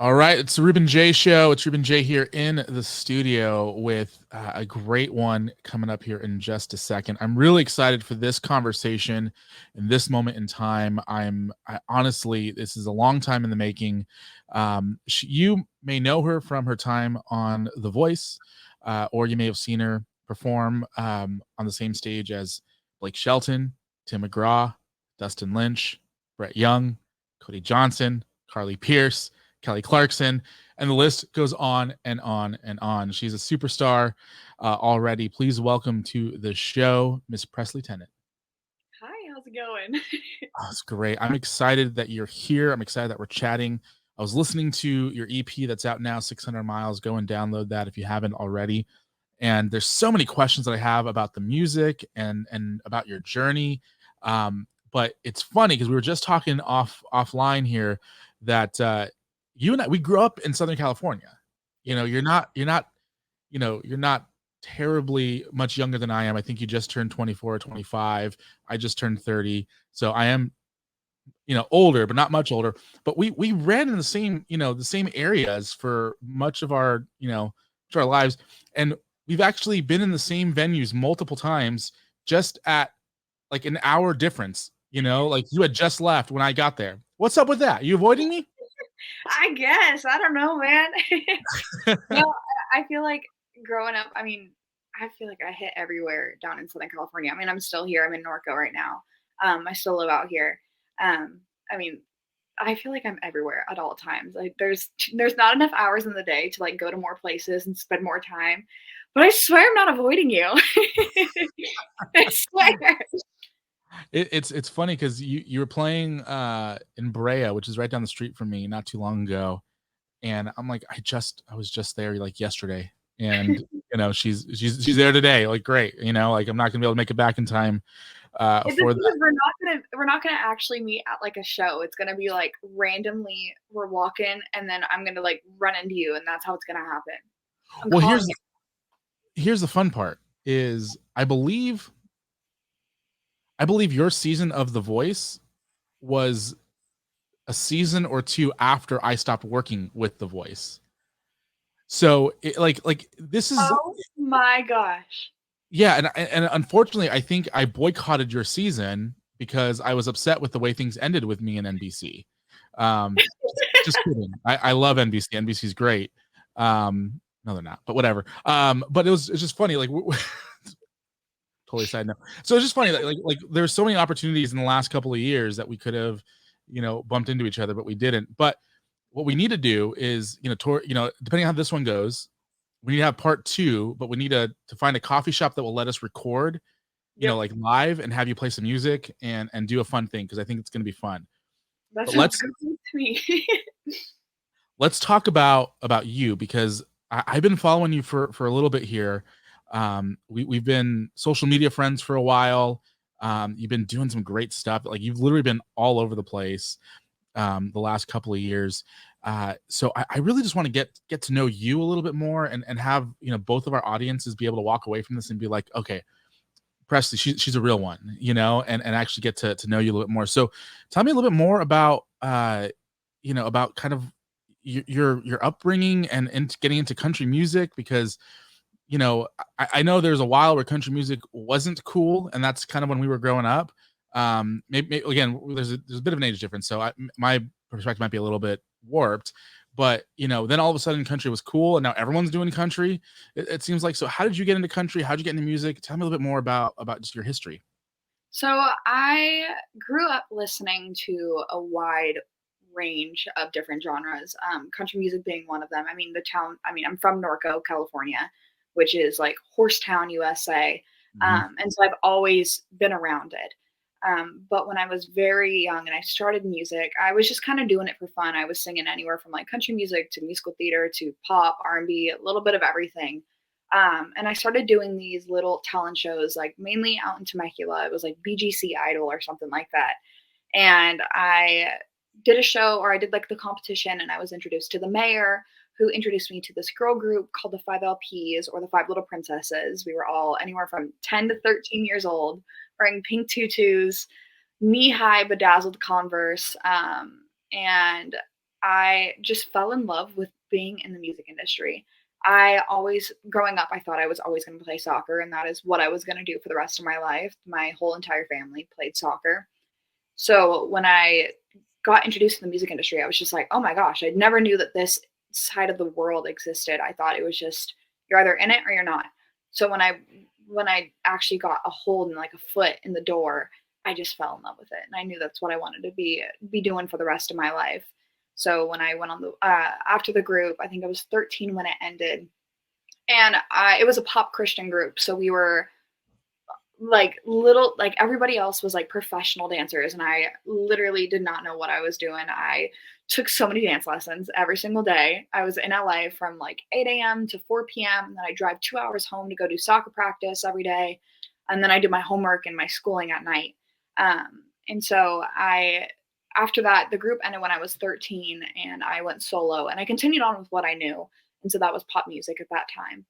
All right, it's the Ruben Jay Show. It's Ruben Jay here in the studio with a great one coming up here in just a second. I'm really excited for this conversation in this moment in time. I honestly, this is a long time in the making. You may know her from her time on The Voice, or you may have seen her perform on the same stage as Blake Shelton, Tim McGraw, Dustin Lynch, Brett Young, Cody Johnson, Carly Pierce, Kelly Clarkson, and the list goes on and on and on. She's a superstar already. Please welcome to the show, Miss Presley Tennant. Hi, how's it going? Oh, it's great. I'm excited that you're here. I'm excited that we're chatting. I was listening to your EP that's out now, 600 Miles. Go and download that if you haven't already. And there's so many questions that I have about the music and about your journey. But it's funny because we were just talking offline here that you and I, we grew up in Southern California. You're not terribly much younger than I am. I think you just turned 24 or 25. I just turned 30. So I am, older, but not much older. But we ran in the same areas for much of our lives. And we've actually been in the same venues multiple times, just at like an hour difference. Like you had just left when I got there. What's up with that? You avoiding me? I guess. I don't know, man. No, I feel like growing up, I feel like I hit everywhere down in Southern California. I'm still here. I'm in Norco right now. I still live out here. Um, I mean, I feel like I'm everywhere at all times. Like there's not enough hours in the day to like go to more places and spend more time. But I swear I'm not avoiding you. I swear. It's funny because you were playing in Brea, which is right down the street from me, not too long ago, and I'm like, I was just there like yesterday, and she's there today. Like great, like I'm not gonna be able to make it back in time The thing for that. is we're not gonna actually meet at like a show. It's gonna be like randomly we're walking and then I'm gonna like run into you and that's how it's gonna happen. I'm Well, calling it. here's the fun part is I believe your season of The Voice was a season or two after I stopped working with The Voice. So like this is Oh my gosh. yeah, and unfortunately, I think I boycotted your season because I was upset with the way things ended with me and NBC. Just kidding. I love NBC. NBC's great. No, they're not, but whatever. But it's just funny, like totally side note. So it's just funny that like there's so many opportunities in the last couple of years that we could have, bumped into each other, but we didn't. But what we need to do is, depending on how this one goes, we need to have part two, but we need to find a coffee shop that will let us record, Yep. like live and have you play some music and do a fun thing because I think it's going to be fun. That But sounds let's good to me. let's talk about you because I've been following you for a little bit here. We've been social media friends for a while. You've been doing some great stuff. Like you've literally been all over the place the last couple of years. So I really just want to get to know you a little bit more and have both of our audiences be able to walk away from this and be like, okay, Presley, she's a real one, and actually get to know you a little bit more. So tell me a little bit more about about kind of your upbringing and getting into country music because I know there's a while where country music wasn't cool, and that's kind of when we were growing up. Maybe again, there's a bit of an age difference, so my perspective might be a little bit warped. But then all of a sudden, country was cool, and now everyone's doing country. It seems like. So, how did you get into country? How did you get into music? Tell me a little bit more about just your history. So I grew up listening to a wide range of different genres, country music being one of them. I'm from Norco, California, which is like Horsetown, USA. Mhm. And so I've always been around it. But when I was very young and I started music, I was just kind of doing it for fun. I was singing anywhere from like country music to musical theater to pop, R&B, a little bit of everything. And I started doing these little talent shows, like mainly out in Temecula. It was like BGC Idol or something like that. And I did a show, or I did like the competition, and I was introduced to the mayor, who introduced me to this girl group called the Five LPs, or the Five Little Princesses. We were all anywhere from 10 to 13 years old, wearing pink tutus, knee high bedazzled Converse. And I just fell in love with being in the music industry. I always growing up, I thought I was always gonna play soccer, and that is what I was gonna do for the rest of my life. My whole entire family played soccer. So when I got introduced to the music industry, I was just like, "Oh my gosh, I never knew that this side of the world existed." I thought it was just you're either in it or you're not. So when I actually got a hold and like a foot in the door, I just fell in love with it, and I knew that's what I wanted to be doing for the rest of my life. So when I went on the after the group, I think I was 13 when it ended, and it was a pop Christian group, so we were like little like everybody else was like professional dancers, and I literally did not know what I was doing. I took so many dance lessons every single day. I was in LA from like 8 a.m. to 4 p.m., and then I drive 2 hours home to go do soccer practice every day, and then I did my homework and my schooling at night. And so I after that the group ended when I was 13, and I went solo, and I continued on with what I knew, and so that was pop music at that time.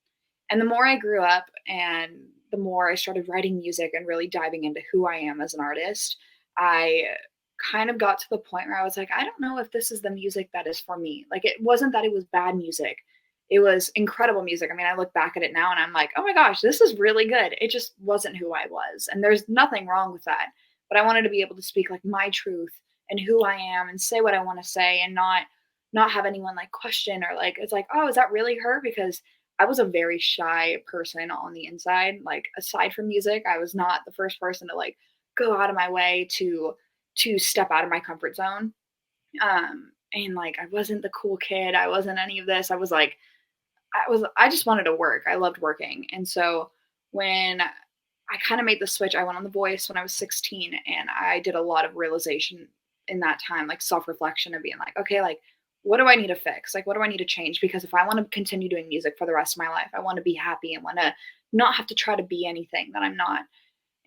And the more I grew up and the more I started writing music and really diving into who I am as an artist, I kind of got to the point where I was like, I don't know if this is the music that is for me. Like, it wasn't that it was bad music, it was incredible music. I mean, I look back at it now and I'm like, oh my gosh, this is really good. It just wasn't who I was. And there's nothing wrong with that. But I wanted to be able to speak like my truth and who I am and say what I want to say and not have anyone like question or like it's like, oh, is that really her? Because I was a very shy person on the inside. Like aside from music, I was not the first person to like go out of my way to step out of my comfort zone. And like I wasn't the cool kid. I wasn't any of this. I just wanted to work. I loved working. And so when I kind of made the switch, I went on The Voice when I was 16, and I did a lot of realization in that time, like self-reflection and being like, okay, like what do I need to fix? Like what do I need to change? Because if I want to continue doing music for the rest of my life, I want to be happy and want to not have to try to be anything that I'm not.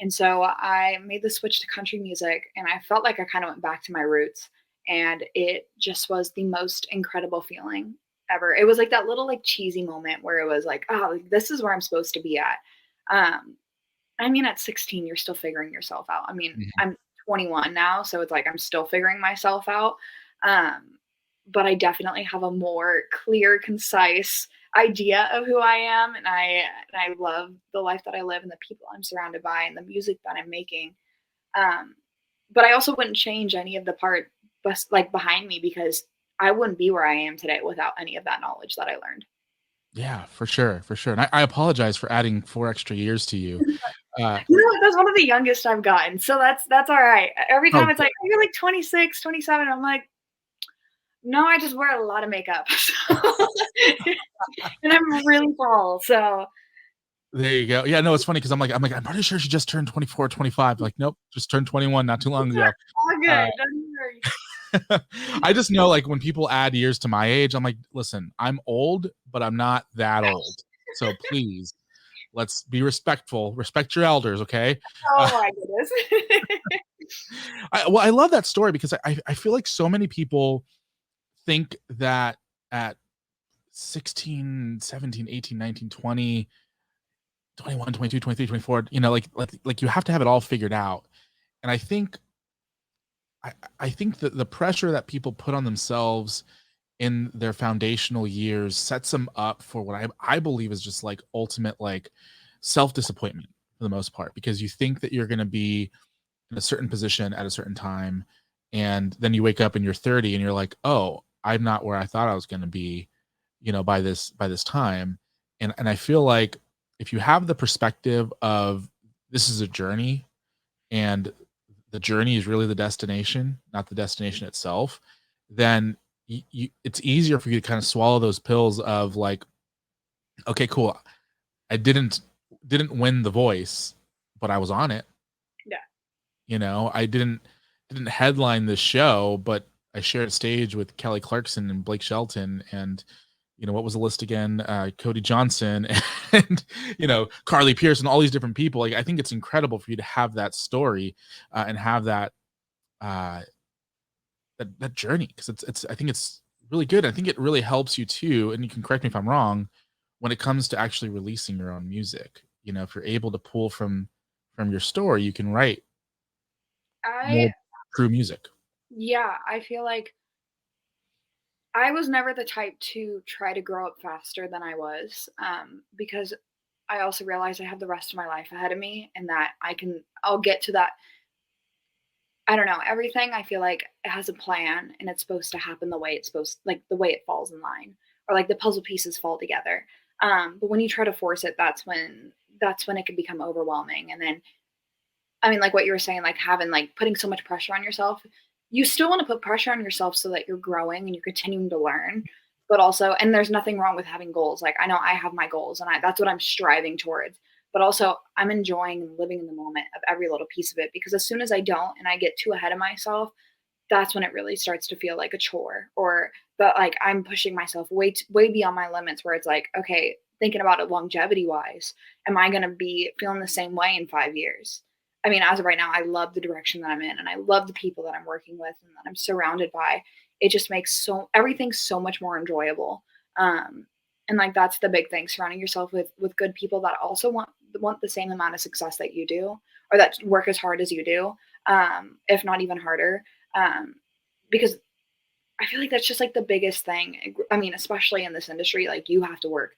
And so I made the switch to country music, and I felt like I kind of went back to my roots, and it just was the most incredible feeling ever. It was like that little like cheesy moment where it was like, oh, like, this is where I'm supposed to be at. Um, I mean, at 16, you're still figuring yourself out. I mean, Mhm. I'm 21 now, so it's like I'm still figuring myself out. Um, but I definitely have a more clear, concise idea of who I am, and I love the life that I live and the people I'm surrounded by and the music that I'm making. Um, but I also wouldn't change any of the part like behind me because I wouldn't be where I am today without any of that knowledge that I learned. Yeah, for sure, for sure. And I apologize for adding 4 extra years to you. Uh, You know what? That's one of the youngest I've gotten, so that's all right. Every oh, time it's like, "Oh, you're like 26, 27." I'm like, "No, I just wear a lot of makeup." So and I'm really tall, so there you go. Yeah, no, it's funny because I'm like, "I'm pretty sure she just turned 24, 25." Like, "Nope, just turned 21 not too long ago." all Uh, good, don't worry. I just know, like, when people add years to my age, I'm like, "Listen, I'm old, but I'm not that old. So please, let's be respectful. Respect your elders, okay?" Uh, Oh my goodness. I love that story because I feel like so many people think that at 16, 17, 18, 19, 20, 21, 22, 23, 24, like you have to have it all figured out. And I I think that the pressure that people put on themselves in their foundational years sets them up for what I believe is just like ultimate like self-disappointment for the most part, because you think that you're going to be in a certain position at a certain time, and then you wake up and you're 30 and you're like, "Oh, I'm not where I thought I was going to be, by this time." And I feel like if you have the perspective of this is a journey, and the journey is really the destination, not the destination itself, then it's easier for you to kind of swallow those pills of like, okay, cool. I didn't win the voice, but I was on it. Yeah. I didn't headline this show, but I shared stage with Kelly Clarkson and Blake Shelton and what was the list again? Cody Johnson and Carly Pierce and all these different people. Like I think it's incredible for you to have that story and have uh, that journey, because it's I think it's really good. I think it really helps you too, and you can correct me if I'm wrong, when it comes to actually releasing your own music. If you're able to pull from your story, you can write more I true music. yeah, I feel like I was never the type to try to grow up faster than I was, because I also realized I have the rest of my life ahead of me and that I'll get to that. I don't know, everything I feel like has a plan and it's supposed to happen the way it's supposed, like the way it falls in line, or like the puzzle pieces fall together. But when you try to force it, that's when it can become overwhelming. And then, I mean, like what you were saying, like having like putting so much pressure on yourself. You still want to put pressure on yourself so that you're growing and you're continuing to learn, but also, and there's nothing wrong with having goals. Like I know I have my goals and that's what I'm striving towards. But also, I'm enjoying and living in the moment of every little piece of it, because as soon as I don't and I get too ahead of myself, that's when it really starts to feel like a chore, or that like I'm pushing myself way beyond my limits, where it's like, okay, thinking about it longevity wise, am I going to be feeling the same way in 5 years? I mean, as of right now, I love the direction that I'm in and I love the people that I'm working with and that I'm surrounded by. It just makes everything so much more enjoyable. Um, and like that's the big thing, surrounding yourself with good people that also want the same amount of success that you do, or that work as hard as you do, if not even harder. um, because I feel like that's just like the biggest thing. I mean, especially in this industry, like you have to work,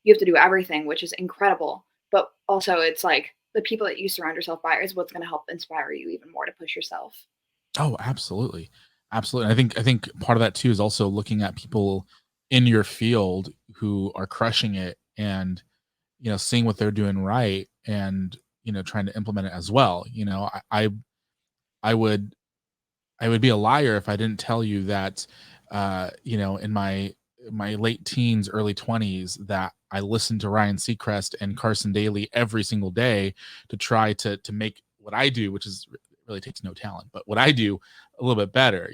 you have to do everything, which is incredible. But also, it's like the people that you surround yourself by is what's going to help inspire you even more to push yourself. Oh, absolutely. Absolutely. I think part of that too is also looking at people in your field who are crushing it and, seeing what they're doing right and, trying to implement it as well. I would I would be a liar if I didn't tell you that, in my late teens, early 20s, that I listened to Ryan Seacrest and Carson Daly every single day to try to make what I do, which is really takes no talent, but what I do a little bit better,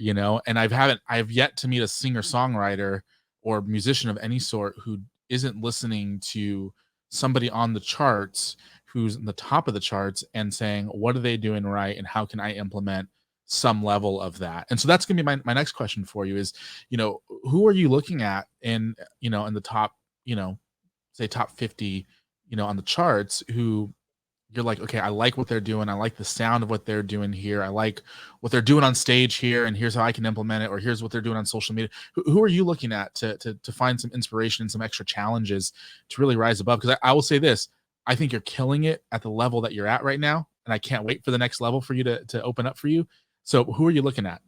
And I've yet to meet a singer songwriter or musician of any sort who isn't listening to somebody on the charts who's in the top of the charts and saying, what are they doing right? And how can I implement some level of that? And so that's gonna be my next question for you is, who are you looking at in the top, say top 50, on the charts, who you're like, okay, I like what they're doing. I like the sound of what they're doing here. I like what they're doing on stage here, and here's how I can implement it, or here's what they're doing on social media. Who are you looking at to find some inspiration and some extra challenges to really rise above? Because I will say this, I think you're killing it at the level that you're at right now, and I can't wait for the next level for you to open up for you. So who are you looking at?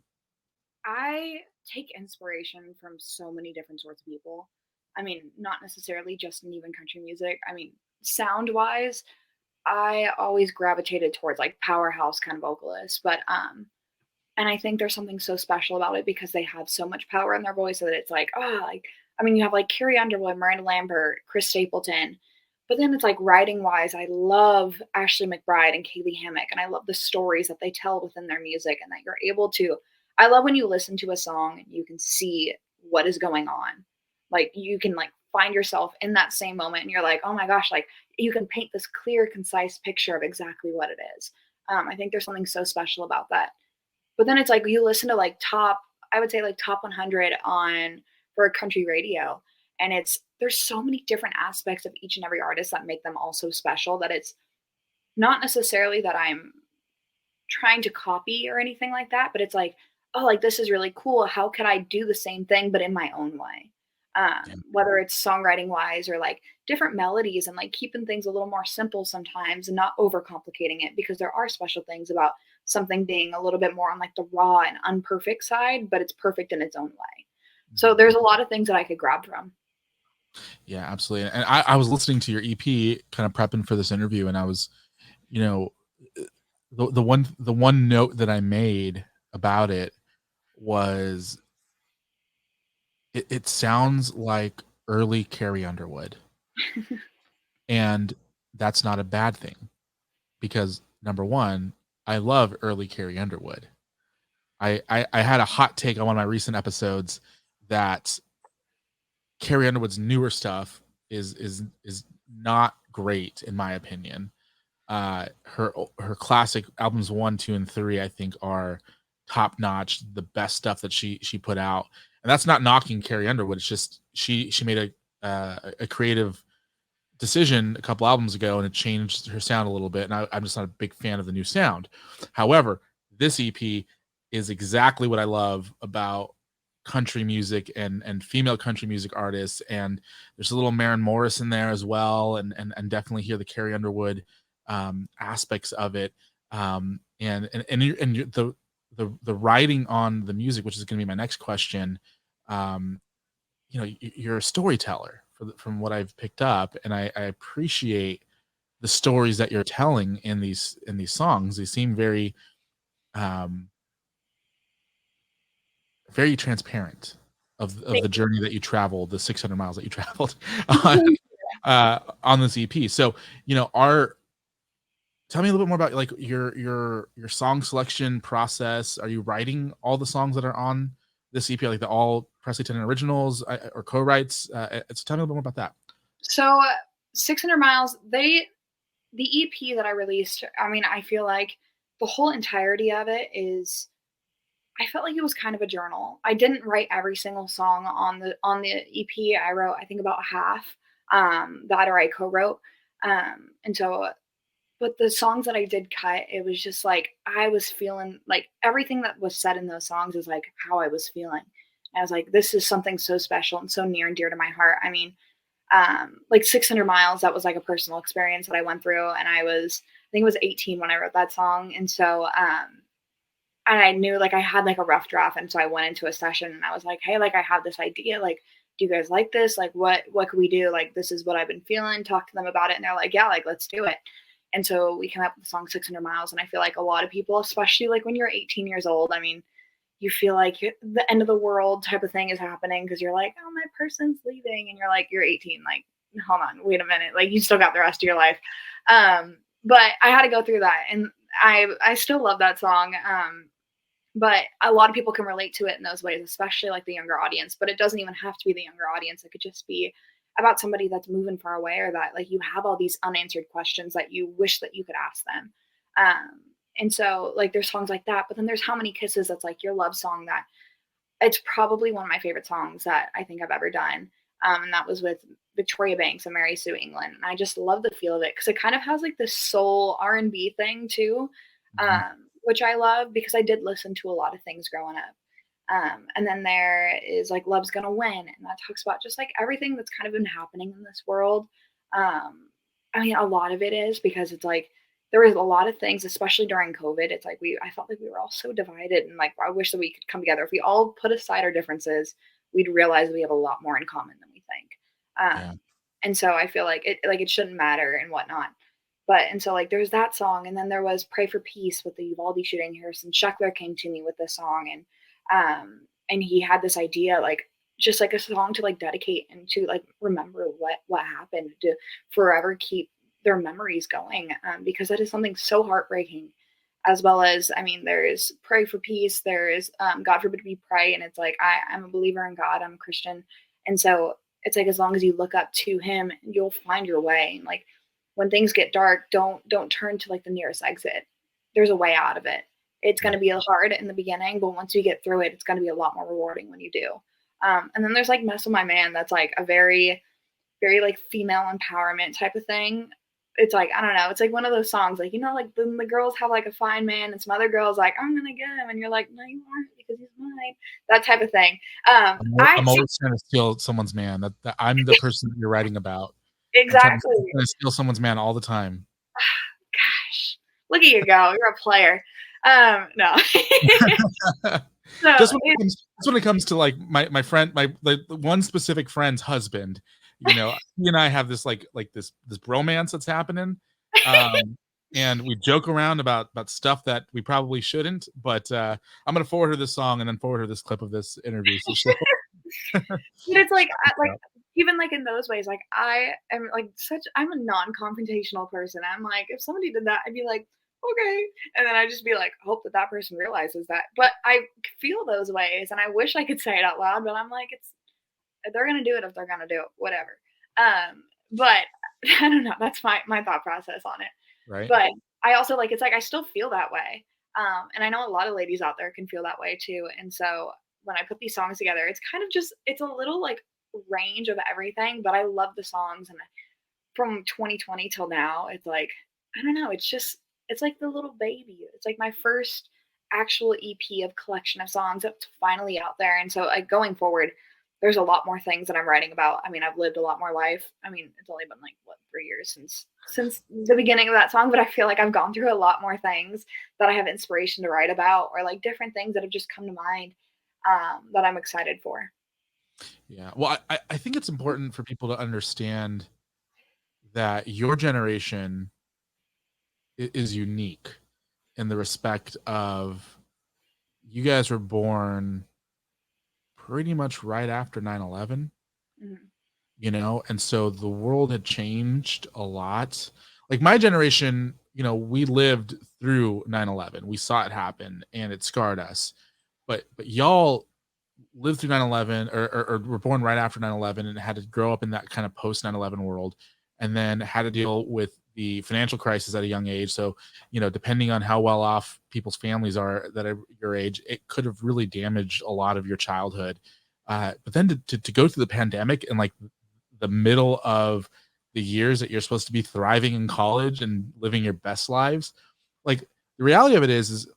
I take inspiration from so many different sorts of people. I mean, not necessarily just in even country music. I mean, sound wise, I always gravitated towards like powerhouse kind of vocalists, but and I think there's something so special about it because they have so much power in their voice that it's like, oh, like, I mean, you have like Carrie Underwood, Miranda Lambert, Chris Stapleton, but then it's like writing wise, I love Ashley McBride and Kaylee Hammock, and I love the stories that they tell within their music, and that you're able to. I love when you listen to a song and you can see what is going on. Like you can like find yourself in that same moment, and you're like, oh my gosh, like you can paint this clear, concise picture of exactly what it is. I think there's something so special about that. But then it's like you listen to like I would say like top 100 on for country radio, and there's so many different aspects of each and every artist that make them all so special that it's not necessarily that I'm trying to copy or anything like that, but it's like, oh, like this is really cool. How could I do the same thing but in my own way? Whether it's songwriting wise or like different melodies and like keeping things a little more simple sometimes and not overcomplicating it, because there are special things about something being a little bit more on like the raw and unperfect side, but it's perfect in its own way. So Mhm. there's a lot of things that I could grab from. Yeah, absolutely. And I was listening to your EP, kind of prepping for this interview, and I was, you know, the one note that I made about it was it sounds like early Carrie Underwood, and that's not a bad thing because number one, I love early Carrie Underwood. I had a hot take on one of my recent episodes that Carrie Underwood's newer stuff is not great in my opinion. Her classic albums 1, 2, and 3, I think, are top notch, the best stuff that she put out. And that's not knocking Carrie Underwood. It's just she made a creative decision a couple albums ago, and it changed her sound a little bit. And I'm just not a big fan of the new sound. However, this EP is exactly what I love about country music and female country music artists, and there's a little Maren Morris in there as well, and definitely hear the Carrie Underwood aspects of it. The writing on the music, which is going to be my next question. um, you're a storyteller from what I've picked up, and I appreciate the stories that you're telling in these songs. They seem um, very transparent of the journey that you traveled, the 600 miles that you traveled on this EP. So, are tell me a little bit more about like your song selection process. Are you writing all the songs that are on this EP, like the all Presley Tennant originals or co-writes? So tell me a little bit more about that. So 600 miles, the EP that I released, I mean, I feel like the whole entirety of it is, I felt like it was kind of a journal. I didn't write every single song on the EP. I wrote, I think, about half, that, or I co-wrote. And so, but the songs that I did cut, it was just like I was feeling like everything that was said in those songs is like how I was feeling. And I was like, this is something so special and so near and dear to my heart. I mean, like 600 miles, that was like a personal experience that I went through, and I think it was 18 when I wrote that song. And so, and I knew like I had like a rough draft. And so I went into a session and I was like, hey, like I have this idea. Like, do you guys like this? Like, what could we do? Like, this is what I've been feeling. Talk to them about it. And they're like, yeah, like, let's do it. And so we came up with the song 600 miles. And I feel like a lot of people, especially like when you're 18 years old, I mean, you feel like the end of the world type of thing is happening because you're like, oh, my person's leaving. And you're like, you're 18. Like, hold on, wait a minute. Like, you still got the rest of your life. But I had to go through that. And I still love that song. But a lot of people can relate to it in those ways, especially like the younger audience. But it doesn't even have to be the younger audience. It could just be about somebody that's moving far away, or that like you have all these unanswered questions that you wish that you could ask them. And so like there's songs like that, but then there's How Many Kisses, that's like your love song, that it's probably one of my favorite songs that I think I've ever done. And that was with Victoria Banks and Mary Sue England. And I just love the feel of it because it kind of has like this soul R&B thing too, Mhm. which I love because I did listen to a lot of things growing up. And then there is like Love's Gonna Win, and that talks about just like everything that's kind of been happening in this world. Um, I mean, a lot of it is because it's like there was a lot of things, especially during COVID. It's like I felt like we were all so divided, and like I wish that we could come together. If we all put aside our differences, we'd realize we have a lot more in common than we think. Yeah. And so I feel like it shouldn't matter and whatnot. But and so like there's that song, and then there was Pray for Peace with the Uvalde shooting. Harrison Sheckler came to me with this song, and he had this idea, like just like a song to like dedicate and to like remember what happened, to forever keep their memories going, because that is something so heartbreaking. As well as, I mean, there's Pray for Peace, there is God Forbid We Pray, and it's like I'm a believer in God, I'm a Christian, and so it's like as long as you look up to Him, you'll find your way. And like when things get dark, don't turn to like the nearest exit. There's a way out of it. It's going Yeah. to be hard in the beginning, but once you get through it, it's going to be a lot more rewarding when you do. And then there's like Mess with My Man. That's like a very, very like female empowerment type of thing. It's like, I don't know. It's like one of those songs, like, like the girls have like a fine man, and some other girls like, I'm going to get him. And you're like, no, you aren't, because he's mine. That type of thing. I'm always trying to steal someone's man. That I'm the person that you're writing about. I'm trying exactly. to steal someone's man all the time. Gosh, look at you go. You're a player. No. So Just when it comes to like my friend, my like one specific friend's husband, he and I have this this bromance that's happening. And we joke around about stuff that we probably shouldn't, but I'm gonna forward her this song and then forward her this clip of this interview. So but it's like like even like in those ways, like I am like I'm a non-confrontational person. I'm like, if somebody did that, I'd be like, okay, and then I just be like, hope that person realizes that. But I feel those ways, and I wish I could say it out loud, but I'm like, they're gonna do it if they're gonna do it, whatever. But I don't know. That's my thought process on it. right. But I also like, it's like I still feel that way. And I know a lot of ladies out there can feel that way too. And so when I put these songs together, it's kind of just, it's a little like range of everything, but I love the songs. And from 2020 till now, it's like, I don't know, it's like the little baby. It's like my first actual EP of collection of songs that's finally out there. And so like going forward, there's a lot more things that I'm writing about. I mean, I've lived a lot more life. I mean, it's only been like what 3 years since the beginning of that song, but I feel like I've gone through a lot more things that I have inspiration to write about, or like different things that have just come to mind that I'm excited for. Yeah. Well, I think it's important for people to understand that your generation is unique in the respect of you guys were born pretty much right after 9/11, Mhm. and so the world had changed a lot. Like my generation, we lived through 9/11. We saw it happen and it scarred us. But y'all lived through 9/11, or were born right after 9/11 and had to grow up in that kind of post 9/11 world, and then had to deal with the financial crisis at a young age. So, depending on how well off people's families are that are your age, it could have really damaged a lot of your childhood. But then to go through the pandemic and like the middle of the years that you're supposed to be thriving in college and living your best lives, like the reality of it is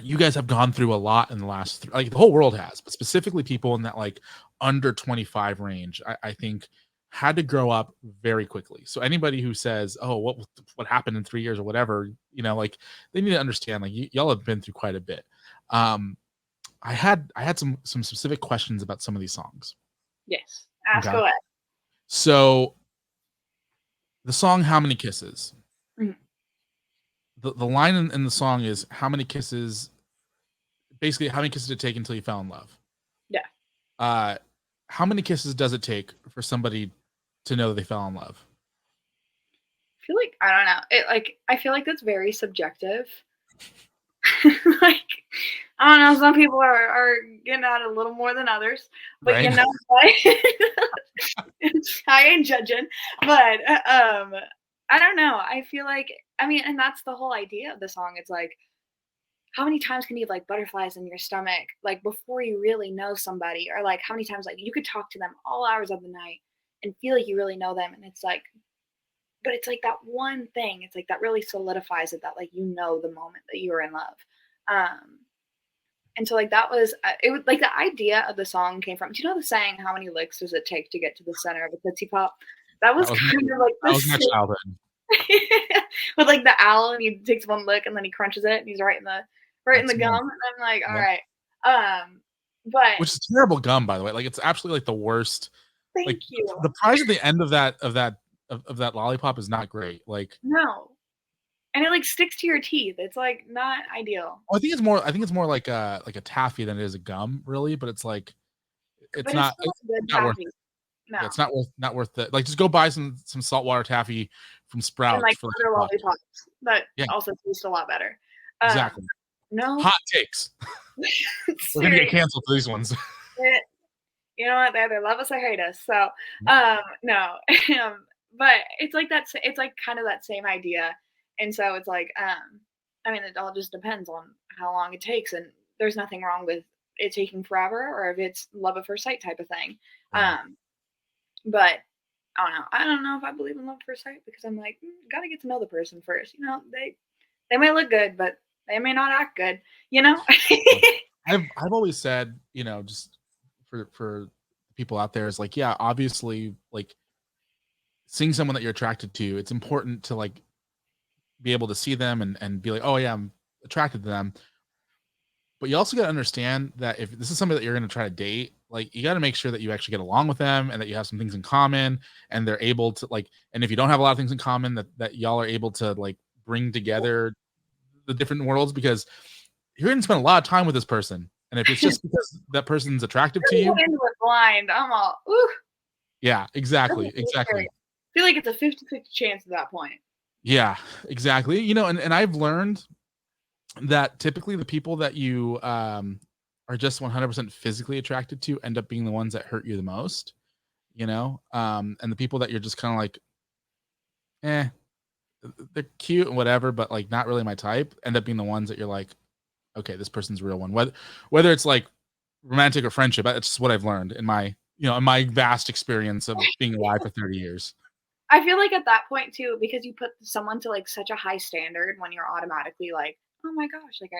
you guys have gone through a lot in the last like the whole world has, but specifically people in that like under 25 range, I think had to grow up very quickly. So anybody who says, "Oh, what happened in 3 years or whatever," like they need to understand like y'all have been through quite a bit. Um, I had some specific questions about some of these songs. Yes. Ask Okay, away. so the song "How Many Kisses." Mhm. The line in the song is how many kisses, basically how many kisses did it take until you fell in love. Yeah. Uh, how many kisses does it take for somebody to know that they fell in love? I feel like I don't know. I feel like that's very subjective. Like I don't know, some people are getting out a little more than others, but Right? what? I ain't judging, but I don't know. I feel like I mean, and that's the whole idea of the song. It's like how many times can you have like butterflies in your stomach like before you really know somebody, or like how many times like you could talk to them all hours of the night and feel like you really know them, and it's like but it's like that one thing, it's like that really solidifies it, that like you know the moment that you were in love. Um and so like that was it was like the idea of the song came from, do you know the saying, how many licks does it take to get to the center of a Tootsie Pop? That That was was my kind of like that the was my same childhood. with like the owl, and he takes one lick and then he crunches it and he's right in the That's my gum, and I'm like, all Yep. right. But Which is terrible gum, by the way. Like it's absolutely like the worst. Like thank you. the prize at the end of that lollipop is not great. Like No. And it like sticks to your teeth. It's like not ideal. I think it's more like a taffy than it is a gum, really. But it's like it's But it's not still it's a good not worth taffy. it. No. Yeah, it's not worth it. Like just go buy some saltwater taffy from And Sprouts like for like other $2. lollipops that Yeah, also taste a lot better. exactly. No. Hot takes. We're gonna get Serious. canceled for these ones. You know what? They either love us or hate us. So, no. But it's like that. It's like kind of that same idea. And so it's like, I mean, it all just depends on how long it takes, and there's nothing wrong with it taking forever, or if it's love at first sight type of thing. Yeah. But I don't know. I don't know if I believe in love at first sight, because I'm like, gotta get to know the person first. They may look good, but they may not act good. You know. I've always said, just for people out there is like, yeah, obviously, like seeing someone that you're attracted to, it's important to like be able to see them and be like, oh yeah, I'm attracted to them. But you also got to understand that if this is somebody that you're going to try to date, like you got to make sure that you actually get along with them and that you have some things in common and they're able to like, and if you don't have a lot of things in common, that y'all are able to like bring together the different worlds, because you're going to spend a lot of time with this person. And if it's just because that person's attractive to Go you, into it blind. I'm all, ooh, yeah, that's exactly, so scary. exactly. I feel like it's a 50-50 chance at that point. Yeah, exactly. And I've learned that typically the people that you are just 100% physically attracted to end up being the ones that hurt you the most, and the people that you're just kind of like, eh, they're cute and whatever, but like not really my type, end up being the ones that you're like, okay, this person's a real one. Whether it's like romantic or friendship, that's just what I've learned in my vast experience of being alive for 30 years. I feel like at that point too, because you put someone to like such a high standard, when you're automatically like, oh my gosh, like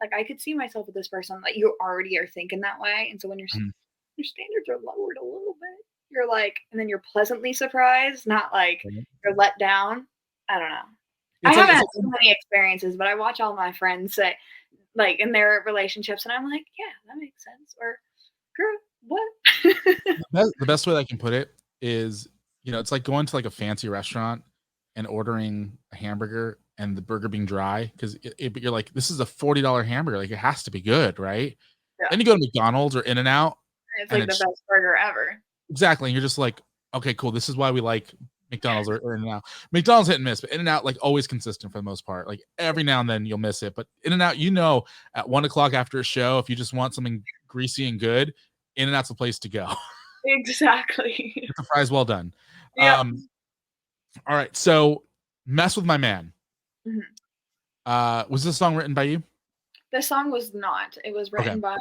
like I could see myself with this person. Like you already are thinking that way, and so when Mhm. your standards are lowered a little bit, you're like, and then you're pleasantly surprised, not like you're let down. I don't know. I haven't It's had like too many experiences, but I watch all my friends say, like in their relationships, and I'm like, yeah, that makes sense. Or, girl, what? the best way I can put it is, it's like going to like a fancy restaurant and ordering a hamburger and the burger being dry because you're like, this is a $40 hamburger, like it has to be good, right? Yeah, Then you go to McDonald's or In-N-Out, it's and like the it's best burger ever. exactly, and you're just like, okay, cool. This is why we like McDonald's or In-N-Out. McDonald's hit and miss, but In-N-Out like always consistent for the most part. Like every now and then you'll miss it, but In-N-Out, at 1 o'clock after a show, if you just want something greasy and good, In-N-Out's the place to go. Exactly. Get the fries well done. Yep. All right, so "Mess with My Man." Mhm. Was this song written by you? This song was not. It was Okay. written by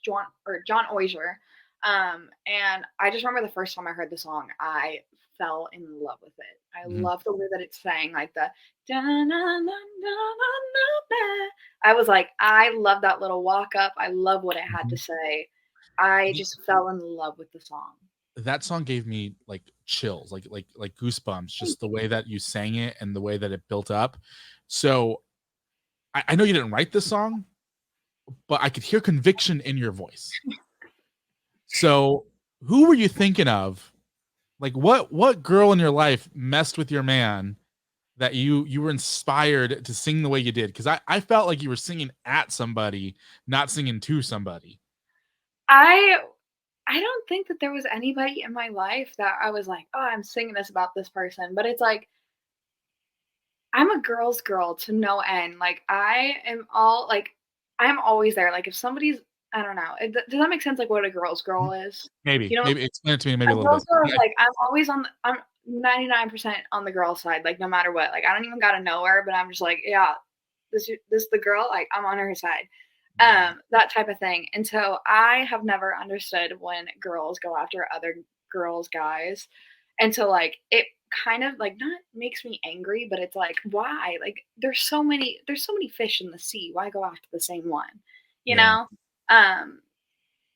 John Oisier, and I just remember the first time I heard the song, I fell in love with it. I Mhm. love the way that it's sang, like the da na na na na na. I was like, I love that little walk up. I love what it had to Mhm. say. I The just fell in love with the song. That song gave me, like, chills, like goosebumps, Thank just the way that you sang it and the way that it built up. So, I know you didn't write this song, but I could hear conviction in your voice. So, who were you thinking of? Like, what girl in your life messed with your man that you were inspired to sing the way you did? Because I felt like you were singing at somebody, not singing to somebody. I I don't think that there was anybody in my life that I was like, "Oh, I'm singing this about this person," but it's like I'm a girl's girl to no end. Like I'm always there. Like if somebody's I don't know. Does that make sense? Like what a girl's girl Mhm. is? Maybe, You know, maybe explain it to me maybe a a little girl's bit. girl is Yeah, like I'm 99% on the girl side. Like no matter what. Like I don't even gotta know her, but I'm just like yeah, this the girl. Like I'm on her side. mhm, That type of thing. And so I have never understood when girls go after other girls, guys. And so like it kind of like not makes me angry, but it's like, why? Like there's so many fish in the sea. Why go after the same one? You yeah. know? Um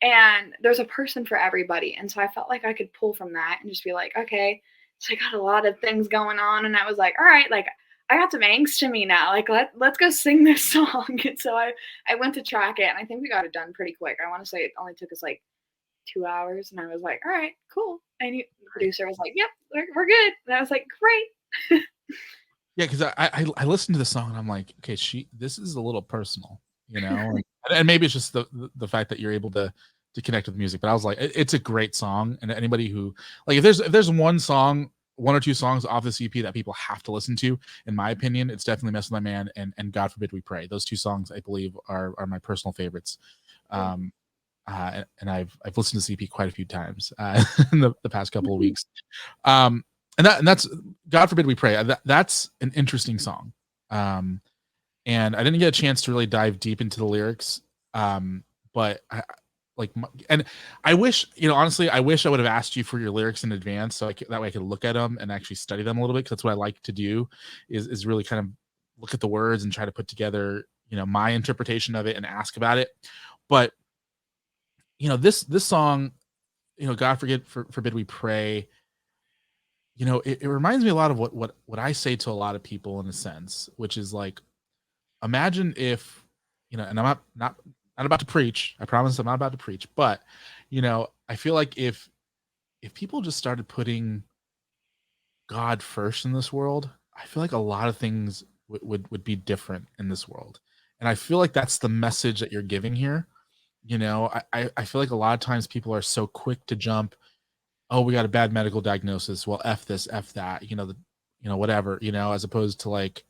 and there's a person for everybody. And so I felt like I could pull from that and just be like, okay, so I got a lot of things going on. And I was like, all right, like I got some angst to me now. Like let's go sing this song. And so I went to track it and I think we got it done pretty quick. I want to say it only took us like 2 hours. And I was like, all right, cool. I knew the producer was like, yep, we're good. And I was like, great. Yeah, because I listened to the song and I'm like, okay, this is a little personal, and maybe it's just the fact that you're able to connect with music. But I was like, it's a great song, and anybody who like if there's one or two songs off this EP that people have to listen to, in my opinion, it's definitely "Mess with My Man" and "God Forbid We Pray." Those two songs, I believe, are my personal favorites. Um, and I've listened to this EP quite a few times in the past couple of weeks. Um, and that's "God Forbid We Pray." That's an interesting song. Um, and I didn't get a chance to really dive deep into the lyrics. But and I wish, honestly, I wish I would have asked you for your lyrics in advance so that way I could look at them and actually study them a little bit. Because that's what I like to do is really kind of look at the words and try to put together, my interpretation of it and ask about it. But this song, forbid we pray. It reminds me a lot of what I say to a lot of people in a sense, which is like, imagine if, and I'm not about to preach. I promise I'm not about to preach, but I feel like if people just started putting God first in this world, I feel like a lot of things would be different in this world. And I feel like that's the message that you're giving here. I feel like a lot of times people are so quick to jump, oh, we got a bad medical diagnosis. Well, F this, F that, whatever, as opposed to like,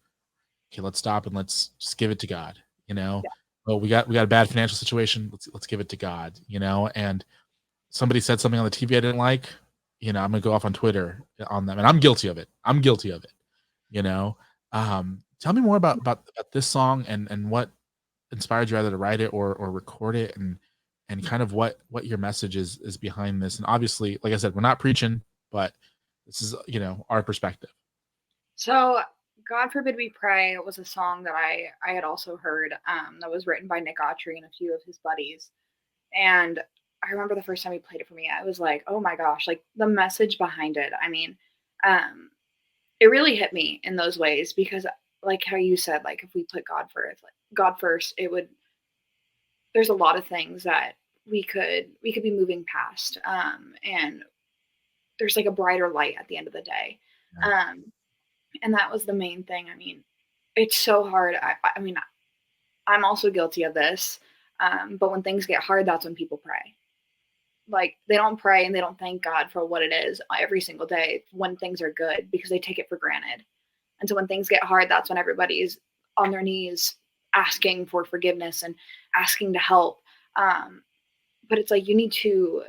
okay, let's stop and let's just give it to God, you know. Yeah. Oh, we got a bad financial situation. Let's give it to God, and somebody said something on the TV I didn't like, I'm gonna go off on Twitter on them. And I'm guilty of it. I'm guilty of it, you know. Tell me more about this song and what inspired you either to write it or record it and kind of what your message is behind this. And obviously, like I said, we're not preaching, but this is our perspective. So God Forbid We Pray was a song that I had also heard, that was written by Nick Autry and a few of his buddies. And I remember the first time he played it for me, I was like, oh my gosh, like the message behind it. I mean, um, it really hit me in those ways because like how you said, like if we put God first, it would, there's a lot of things that we could be moving past. And there's like a brighter light at the end of the day. Yeah. Um, and that was the main thing. I mean, it's so hard. I mean, I'm also guilty of this. But when things get hard, that's when people pray. Like they don't pray and they don't thank God for what it is every single day when things are good because they take it for granted. And so when things get hard, that's when everybody's on their knees asking for forgiveness and asking to help. Um, but it's like you need to,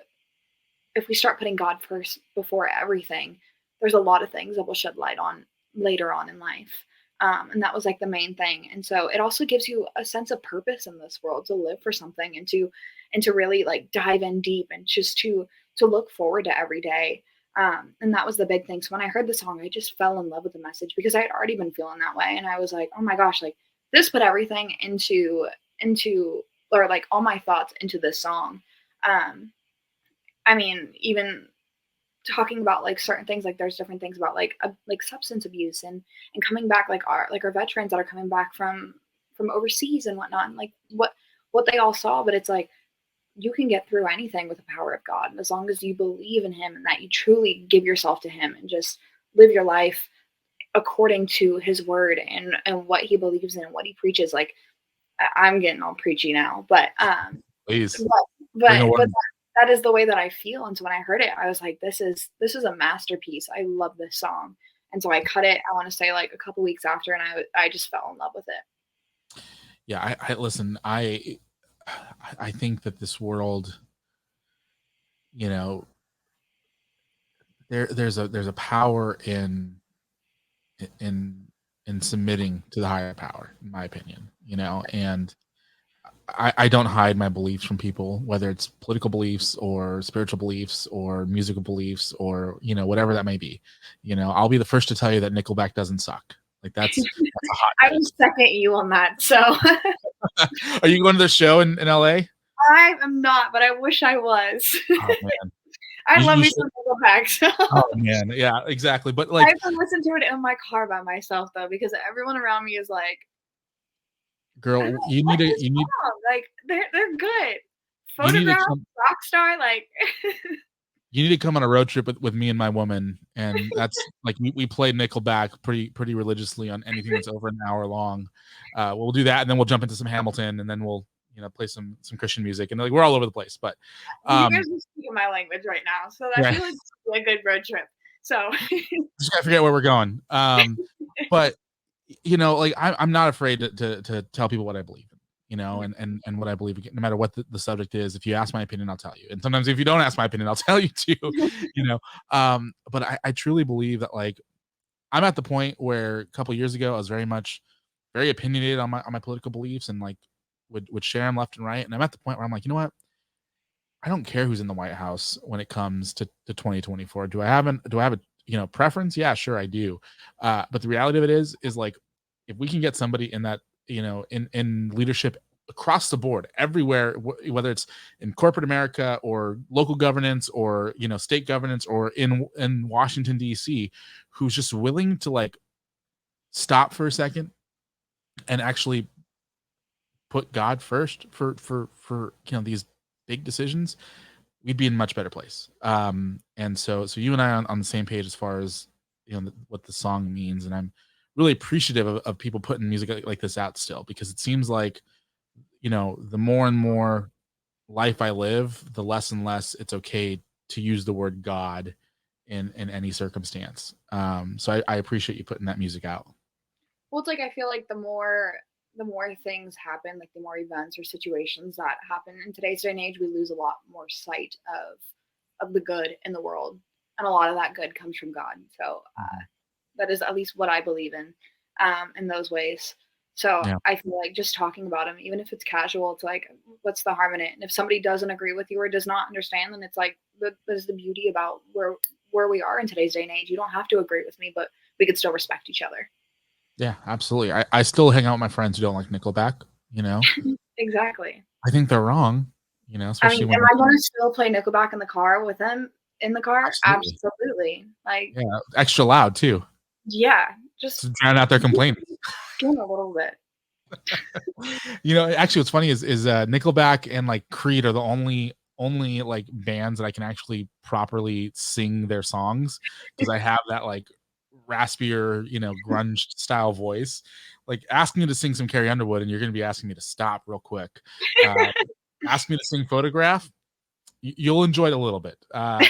if we start putting God first before everything, there's a lot of things that will shed light on later on in life. And that was like the main thing. And so it also gives you a sense of purpose in this world to live for something and to really like dive in deep and just to look forward to every day. And that was the big thing. So when I heard the song, I just fell in love with the message because I had already been feeling that way. And I was like, oh my gosh, like this put everything into or like all my thoughts into this song. Um, I mean, even talking about like certain things, like there's different things about like substance abuse and coming back, like our veterans that are coming back from overseas and whatnot, and like what they all saw. But it's like you can get through anything with the power of God, and as long as you believe in Him and that you truly give yourself to Him and just live your life according to His word and what He believes in and what He preaches. Like I'm getting all preachy now, but Please but bring a but word. that is the way that I feel. And so when I heard it, I was like, this is a masterpiece. I love this song. And so I cut it, I want to say like a couple weeks after, and I just fell in love with it. Yeah, I listen. I think that this world, you know, there's a power in in submitting to the higher power, in my opinion. And I don't hide my beliefs from people, whether it's political beliefs or spiritual beliefs or musical beliefs or whatever that may be. I'll be the first to tell you that Nickelback doesn't suck. Like that's a hot I take. will second you on that. So Are you going to the show in LA? I am not, but I wish I was. Oh man, I love you me should. some Nickelback. So Oh man, yeah, exactly. But I like, have to listen to it in my car by myself though, because everyone around me is like, I don't girl, know, what is wrong? Like they're good. you need to Photograph, come Rockstar, like you need to come on a road trip with me and my woman, and that's like we play Nickelback pretty religiously on anything that's over an hour long. We'll do that, and then we'll jump into some Hamilton, and then we'll play some Christian music, and like we're all over the place. But you guys are speaking my language right now, so I yeah, feel like this would be a good road trip. So just gotta forget where we're going. But like I'm not afraid to tell people what I believe in, and what I believe, no matter what the subject is. If you ask my opinion, I'll tell you. And sometimes if you don't ask my opinion, I'll tell you too, you know. But I truly believe that like I'm at the point where a couple years ago I was very opinionated on my political beliefs and like would share them left and right. And I'm at the point where I'm like, you know what? I don't care who's in the White House when it comes to 2024. Do I have a preference? Yeah, sure I do. But the reality of it is like if we can get somebody in that in leadership across the board everywhere, whether it's in corporate America or local governance or state governance or in Washington D.C., who's just willing to like stop for a second and actually put God first for these big decisions, we'd be in a much better place. And so you and I are on the same page as far as what the song means, and I'm really appreciative of people putting music like this out still, because it seems like the more and more life I live, the less and less it's okay to use the word God in any circumstance. So I appreciate you putting that music out. well, it's like I feel like the more things happen, like the more events or situations that happen in today's day and age, we lose a lot more sight of the good in the world, and a lot of that good comes from God. So Mhm. that is at least what I believe in those ways. So Yeah. I feel like just talking about them, even if it's casual, it's like, what's the harm in it? And if somebody doesn't agree with you or does not understand, then it's like, that is the beauty about where we are in today's day and age. You don't have to agree with me, but we could still respect each other. Yeah, absolutely. I still hang out with my friends who don't like Nickelback, you know? Exactly. I think they're wrong, I mean, especially am when I gonna still play Nickelback in the car with him in the car? absolutely. Absolutely. Like, Yeah, extra loud too yeah, just to drown out their complaints. skin a little bit. Actually, what's funny is Nickelback and like Creed are the only like bands that I can actually properly sing their songs because I have that like raspier, grunge style voice. Like ask me to sing some Carrie Underwood, and you're going to be asking me to stop real quick. Uh, Ask me to sing Photograph. You'll enjoy it a little bit. Not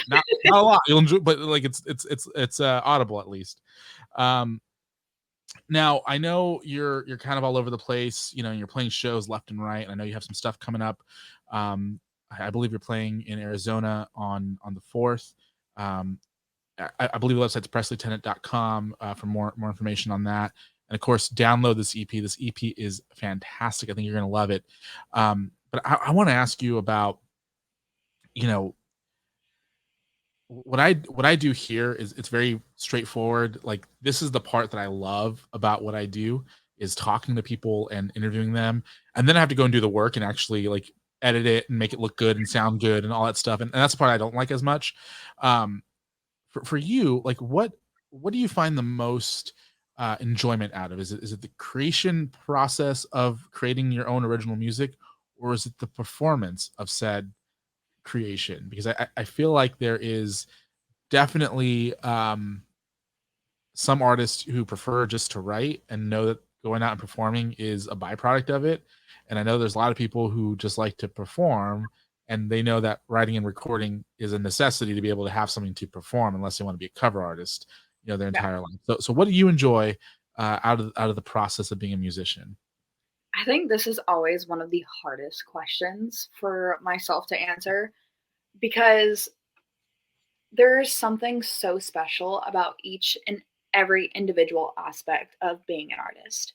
a lot. You'll enjoy, but like it's audible at least. Um, Now, I know you're kind of all over the place, you're playing shows left and right, and I know you have some stuff coming up. I believe you're playing in Arizona on the 4th. Um, I believe the website's presleytennant.com for more information on that. And of course, download this EP. This EP is fantastic. I think you're going to love it. But I want to ask you about, you know, what I do here is it's very straightforward. Like this is the part that I love about what I do is talking to people and interviewing them. And then I have to go and do the work and actually like edit it and make it look good and sound good and all that stuff. And that's the part I don't like as much. Um, for you, like what do you find the most enjoyment out of? Is it the creation process of creating your own original music, or is it the performance of said creation? Because I feel like there is definitely some artists who prefer just to write and know that going out and performing is a byproduct of it. And I know there's a lot of people who just like to perform and they know that writing and recording is a necessity to be able to have something to perform unless they want to be a cover artist, their Yeah. entire life. So what do you enjoy out of the process of being a musician? I think this is always one of the hardest questions for myself to answer because there is something so special about each and every individual aspect of being an artist.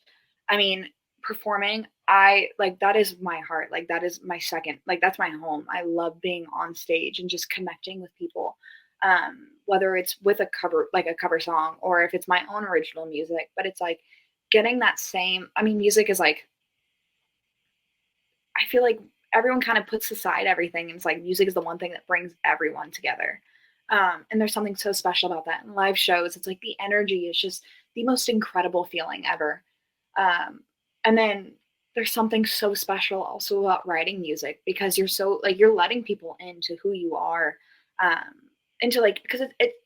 I mean, performing, I like that is my heart. Like that is my second, like that's my home. I love being on stage and just connecting with people. Whether it's with a cover, like a cover song, or if it's my own original music, but it's like getting that same, I mean, music is like I feel like everyone kind of puts aside everything and it's like music is the one thing that brings everyone together. And there's something so special about that. In live shows, it's like the energy is just the most incredible feeling ever. Um, and then there's something so special also about writing music because you're so like you're letting people into who you are, um, into like because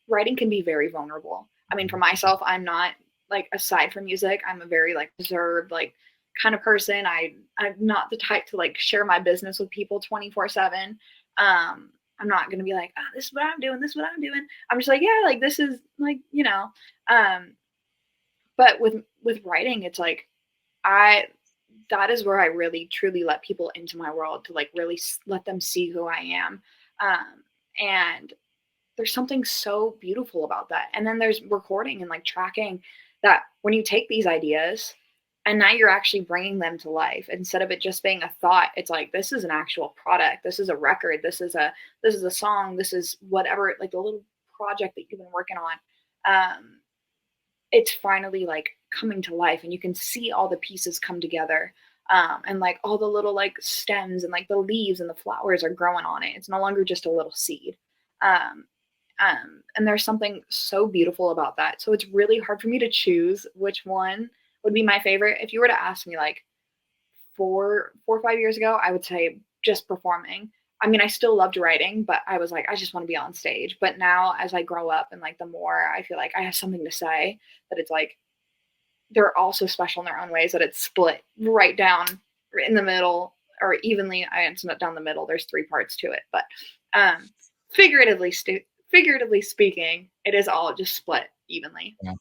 writing can be very vulnerable. I mean, for myself, I'm not like aside from music, I'm a very like reserved like kind of person. I'm not the type to like share my business with people 24/7. I'm not gonna be like, oh, this is what I'm doing, this is what I'm doing. I'm just like, yeah, like this is like, Um, but with writing, it's like I that is where I really truly let people into my world to like really let them see who I am. And there's something so beautiful about that. And then there's recording and like tracking that when you take these ideas and now you're actually bringing them to life instead of it just being a thought, it's like this is an actual product. This is a record. This is a song. This is whatever like the little project that you've been working on. It's finally like coming to life and you can see all the pieces come together. And like all the little like stems and like the leaves and the flowers are growing on it. It's no longer just a little seed. Um, and there's something so beautiful about that. So it's really hard for me to choose which one would be my favorite. If you were to ask me like 4 or 5 years ago, I would say just performing. I mean, I still loved writing, but I was like, I just want to be on stage. But now as I grow up and like the more I feel like I have something to say, that it's like they're also special in their own ways, that it's split right down in the middle or evenly. It's not down the middle. There's three parts to it, but um, figuratively figuratively speaking, it is all just split evenly. Yeah,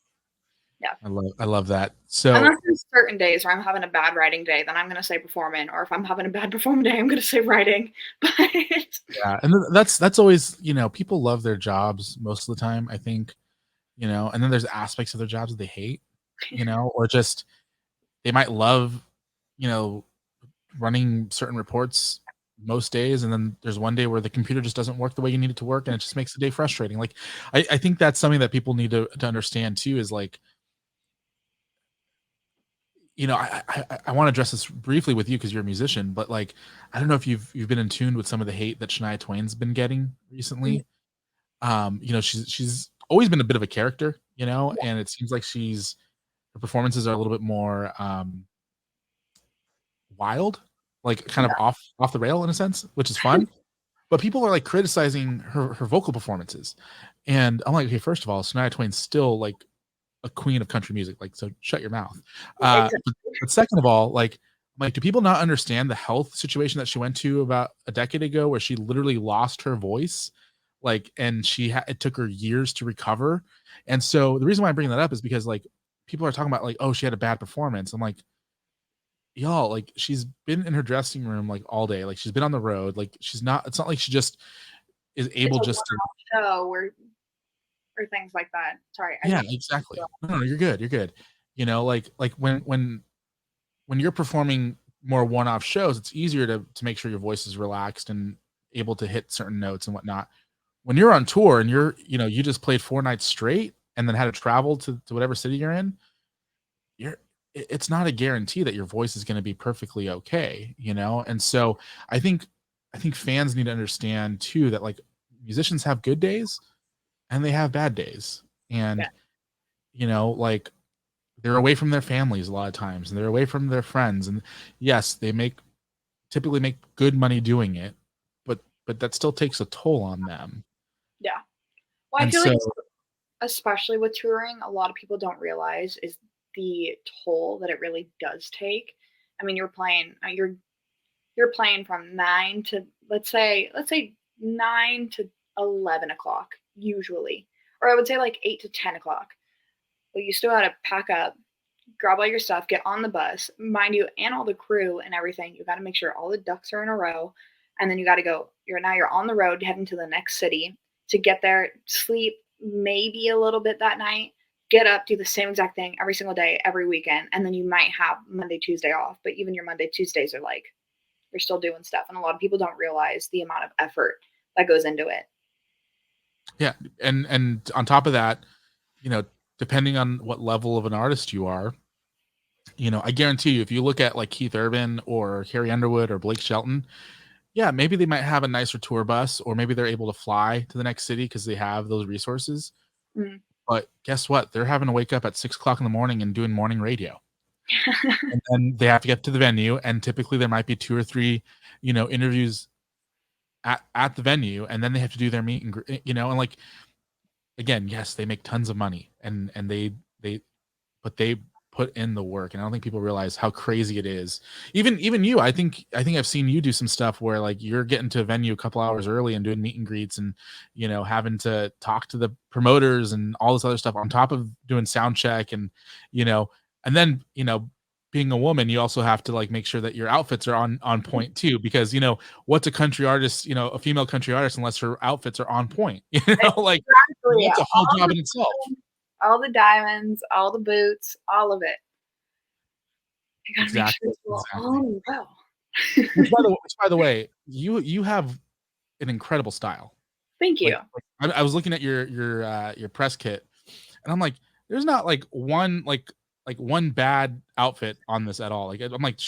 Yeah. I love that. So Unless there's certain days where I'm having a bad writing day, then I'm going to say performing. Or if I'm having a bad performing day, I'm going to say writing. But yeah, and that's always, people love their jobs most of the time, I think, and then there's aspects of their jobs that they hate, or just they might love, you know, running certain reports most days, and then there's one day where the computer just doesn't work the way you need it to work, and it just makes the day frustrating. Like I think that's something that people need to understand too, is like you know, I want to address this briefly with you because you're a musician, but like, I don't know if you've been in tune with some of the hate that Shania Twain's been getting Mhm. recently. You know, she's always been a bit of a character, you know, Yeah. and it seems like her performances are a little bit more wild, like kind of Yeah. off the rail in a sense, which is fun. But people are like criticizing her vocal performances, and I'm like, okay, first of all, Shania Twain's still like a queen of country music, like, so shut your mouth. Exactly. But second of all, like, do people not understand the health situation that she went to about a decade ago, where she literally lost her voice, like, and it took her years to recover. And so the reason why I bring that up is because like people are talking about like, oh, she had a bad performance. I'm like, y'all, like she's been in her dressing room like all day, like she's been on the road, like she's not. It's not like she just is It's able a just to. one-off show or things like that. Sorry, I Yeah, didn't mean to exactly. interrupt. No, no, you're good. You're good. You know, like when you're performing more one-off shows, it's easier to make sure your voice is relaxed and able to hit certain notes and whatnot. When you're on tour and you just played 4 nights straight and then had to travel to whatever city you're in, you're it's not a guarantee that your voice is gonna be perfectly okay, you know? And so I think I think fans need to understand too that like musicians have good days and they have bad days. Yeah. And like they're away from their families a lot of times and they're away from their friends. And yes, they typically make good money doing it, but that still takes a toll on them. Yeah. Well, I And feel like so especially with touring, a lot of people don't realize is the toll that it really does take. I mean, you're playing from 9 to let's say 9 to 11 o'clock usually, or I would say like 8 to 10 o'clock. Well, you still got to pack up, grab all your stuff, get on the bus, mind you, and all the crew and everything. You got to make sure all the ducks are in a row, and then you got to go. You're on the road heading to the next city to get there, sleep maybe a little bit that night, get up, do the same exact thing every single day, every weekend, and then you might have Monday, Tuesday off. But even your Monday, Tuesdays are like you're still doing stuff, and a lot of people don't realize the amount of effort that goes into it. yeah, and on top of that, you know, depending on what level of an artist you are, I guarantee you if you look at like Keith Urban or Carrie Underwood or Blake Shelton, yeah, maybe they might have a nicer tour bus or maybe they're able to fly to the next city because they have those resources. Mm. But guess what? They're having to wake up at 6 o'clock in the morning and doing morning radio. And then they have to get to the venue, and typically there might be 2 or 3, interviews at the venue, and then they have to do their meet and and like again, yes, they make tons of money and they but they put in the work, and I don't think people realize how crazy it is. Even you, I think I've seen you do some stuff where like you're getting to a venue a couple hours early and doing meet and greets and having to talk to the promoters and all this other stuff on top of doing sound check you know and then being a woman, you also have to like make sure that your outfits are on point too, because what's a country artist, a female country artist, unless her outfits are on point, like Exactly. that's a whole All job the in itself. all the diamonds, all the boots, all of it. You gotta make sure Exactly, it's all exactly. on well. Which by the way, you have an incredible style. Thank you. I was looking at your press kit, and I'm like, there's not like one bad outfit on this at all. Like I'm like,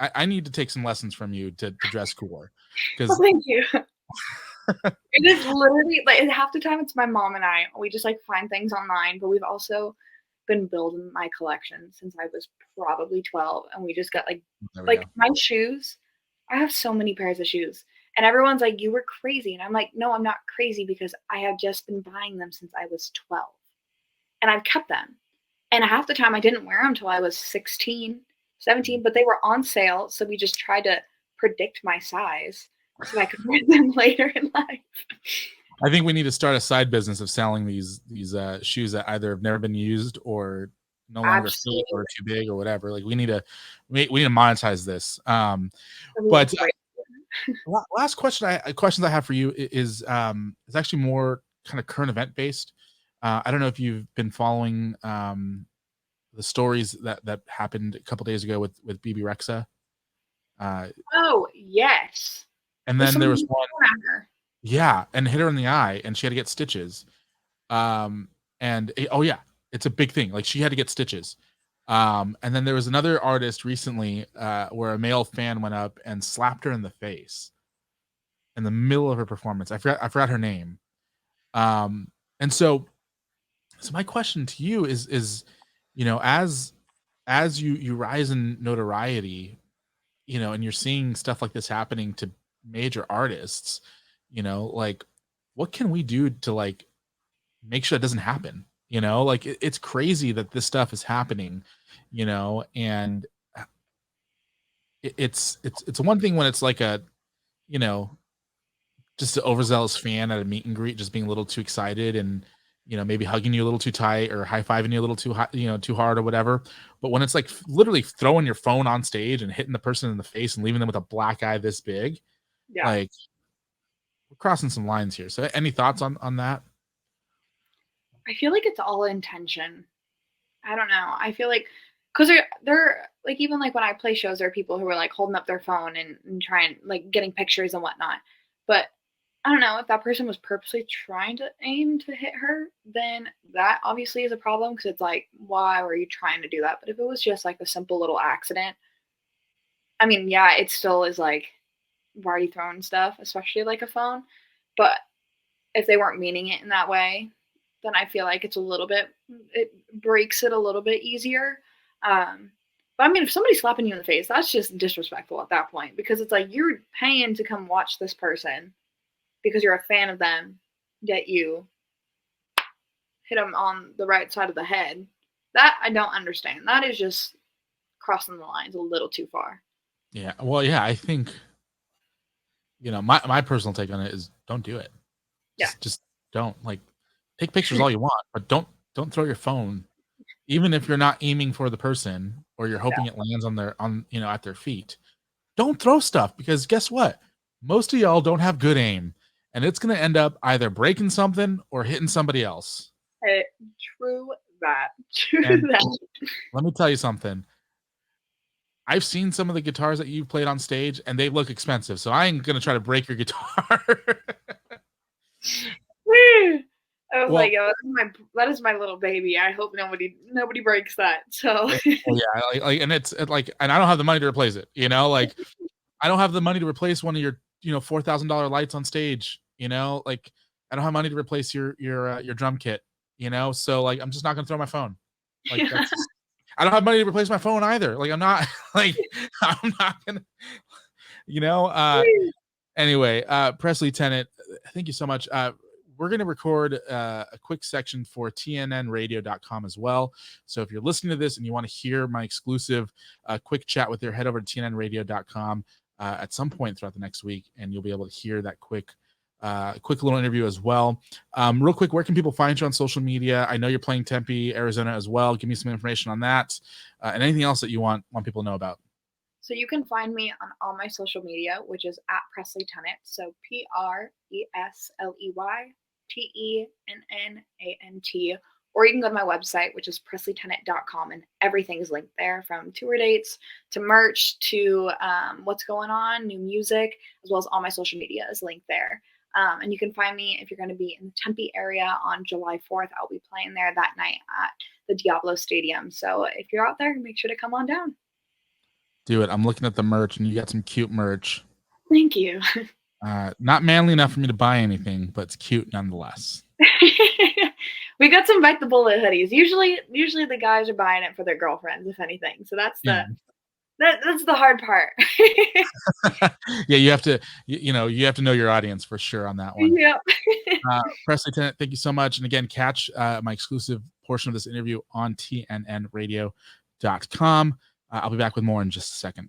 I need to take some lessons from you to dress cooler, Well, because thank you. It is literally like half the time it's my mom and I. We just like find things online, but we've also been building my collection since I was probably 12, and we just got there we like go. my shoes. I have so many pairs of shoes, and everyone's like, "You were crazy," and I'm like, "No, I'm not crazy because I have just been buying them since I was 12, and I've kept them." And half the time I didn't wear them until I was 16, 17, but they were on sale, so we just tried to predict my size so I could wear them later in life. I think we need to start a side business of selling these shoes that either have never been used or no longer fit or Absolutely. too big or whatever. Like we need to monetize this. That'd be a But great last questions I have for you is actually more kind of current event based. I don't know if you've been following the stories that happened a couple days ago with BB Rexa, uh, Oh, yes. and Was then there somebody was one, thrown at her? yeah, and hit her in the eye, and she had to get stitches. Oh yeah, it's a big thing. Like she had to get stitches. And then there was another artist recently where a male fan went up and slapped her in the face in the middle of her performance. I forgot her name. Um, and so my question to you is, as you rise in notoriety, and you're seeing stuff like this happening to major artists, like what can we do to like make sure it doesn't happen? Like it's crazy that this stuff is happening, and it's one thing when it's like a, you know, just an overzealous fan at a meet and greet, just being a little too excited and maybe hugging you a little too tight or high fiving you a little too high, too hard or whatever. But when it's like literally throwing your phone on stage and hitting the person in the face and leaving them with a black eye this big, Yeah. like we're crossing some lines here. So any thoughts on that? I feel like it's all intention. I don't know. I feel like because they're like even like when I play shows, there are people who are like holding up their phone and trying like getting pictures and whatnot. But I don't know if that person was purposely trying to aim to hit her, then that obviously is a problem because it's like, why were you trying to do that? But if it was just like a simple little accident, I mean, yeah, it still is like, why are you throwing stuff, especially like a phone? But if they weren't meaning it in that way, then I feel like it breaks it a little bit easier. But I mean, if somebody's slapping you in the face, that's just disrespectful at that point because it's like you're paying to come watch this person because you're a fan of them, yet you hit them on the right side of the head. That I don't understand. That is just crossing the lines a little too far. Yeah. Well, yeah, I think, my personal take on it is don't do it. Yeah. Just don't like take pictures all you want, but don't throw your phone, even if you're not aiming for the person or you're hoping it lands at their feet. Don't throw stuff because guess what? Most of y'all don't have good aim, and it's gonna end up either breaking something or hitting somebody else. Hey, true that. True And that. let me tell you something. I've seen some of the guitars that you played on stage, and they look expensive. So I ain't gonna try to break your guitar. I was Well, like, yo, that is my little baby. I hope nobody breaks that. So yeah, and I don't have the money to replace it. Like I don't have the money to replace one of your $4,000 lights on stage. Like I don't have money to replace your drum kit. So like I'm just not gonna throw my phone. Like that's I don't have money to replace my phone either. Like I'm not like I'm not gonna you know anyway, Presley Tennant, thank you so much. We're going to record a quick section for tnnradio.com as well. So if you're listening to this and you want to hear my exclusive quick chat with her, head over to tnnradio.com at some point throughout the next week, and you'll be able to hear that quick little interview as well. Real quick, where can people find you on social media? I know you're playing Tempe, Arizona as well. Give me some information on that and anything else that you want people to know about. So you can find me on all my social media, which is at Presley Tennant. So PresleyTennant. Or you can go to my website, which is presleytennant.com, and everything's linked there from tour dates to merch to what's going on, new music, as well as all my social media is linked there. And you can find me if you're going to be in the Tempe area on July 4th. I'll be playing there that night at the Diablo Stadium. So if you're out there, make sure to come on down. Do it. I'm looking at the merch, and you got some cute merch. Thank you. Not manly enough for me to buy anything, but it's cute nonetheless. We got some Bite the Bullet hoodies. Usually the guys are buying it for their girlfriends, if anything. So that's that's the hard part. Yeah, you have to know your audience for sure on that one. Yep. Presley Tennant, thank you so much. And again, catch my exclusive portion of this interview on tnnradio.com. I'll be back with more in just a second.